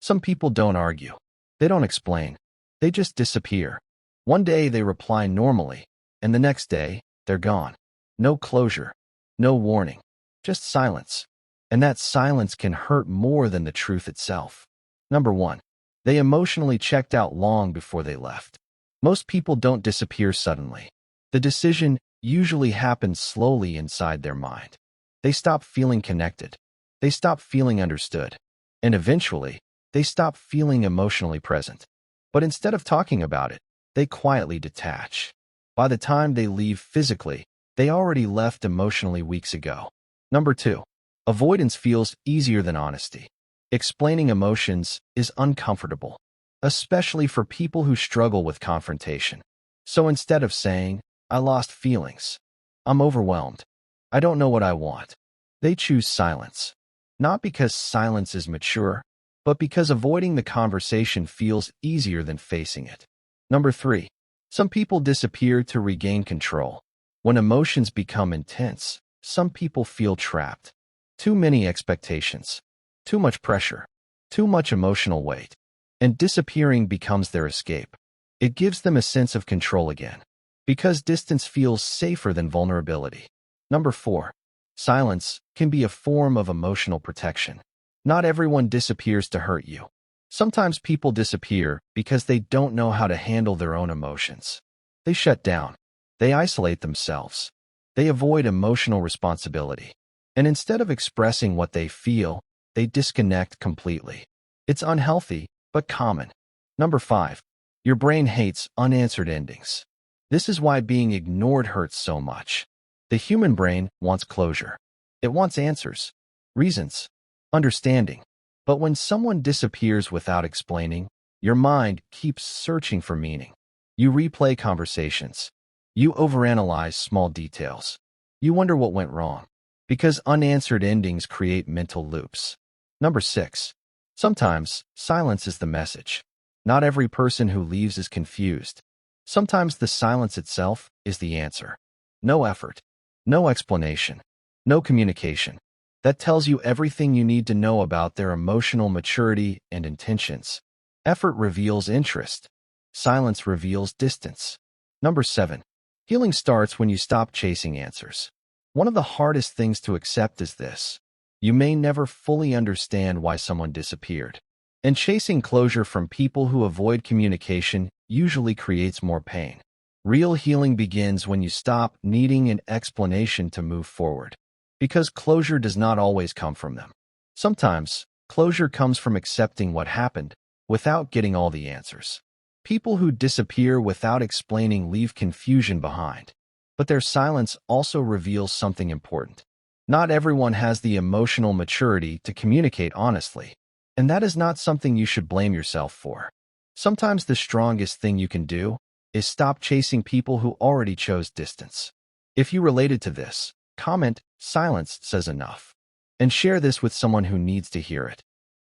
Some people don't argue. They don't explain. They just disappear. One day they reply normally, and the next day they're gone. No closure, no warning, just silence. And that silence can hurt more than the truth itself. Number 1. They emotionally checked out long before they left. Most people don't disappear suddenly. The decision usually happens slowly inside their mind. They stop feeling connected. They stop feeling understood. And eventually, they stop feeling emotionally present. But instead of talking about it, they quietly detach. By the time they leave physically, they already left emotionally weeks ago. Number 2. Avoidance feels easier than honesty. Explaining emotions is uncomfortable, especially for people who struggle with confrontation. So instead of saying, "I lost feelings," "I'm overwhelmed," "I don't know what I want," they choose silence. Not because silence is mature, but because avoiding the conversation feels easier than facing it. Number 3. Some people disappear to regain control. When emotions become intense, some people feel trapped. Too many expectations, too much pressure, too much emotional weight, and disappearing becomes their escape. It gives them a sense of control again, because distance feels safer than vulnerability. Number 4. Silence can be a form of emotional protection. Not everyone disappears to hurt you. Sometimes people disappear because they don't know how to handle their own emotions. They shut down. They isolate themselves. They avoid emotional responsibility. And instead of expressing what they feel, they disconnect completely. It's unhealthy, but common. Number 5. Your brain hates unanswered endings. This is why being ignored hurts so much. The human brain wants closure. It wants answers, reasons, understanding. But when someone disappears without explaining, your mind keeps searching for meaning. You replay conversations. You overanalyze small details. You wonder what went wrong, because unanswered endings create mental loops. Number 6. Sometimes silence is the message. Not every person who leaves is confused. Sometimes the silence itself is the answer. No effort, no explanation, no communication. That tells you everything you need to know about their emotional maturity and intentions. Effort reveals interest. Silence reveals distance. Number 7. Healing starts when you stop chasing answers. One of the hardest things to accept is this: you may never fully understand why someone disappeared. And chasing closure from people who avoid communication usually creates more pain. Real healing begins when you stop needing an explanation to move forward. Because closure does not always come from them. Sometimes, closure comes from accepting what happened without getting all the answers. People who disappear without explaining leave confusion behind. But their silence also reveals something important. Not everyone has the emotional maturity to communicate honestly, and that is not something you should blame yourself for. Sometimes the strongest thing you can do is stop chasing people who already chose distance. If you related to this, comment "Silence says enough" and share this with someone who needs to hear it.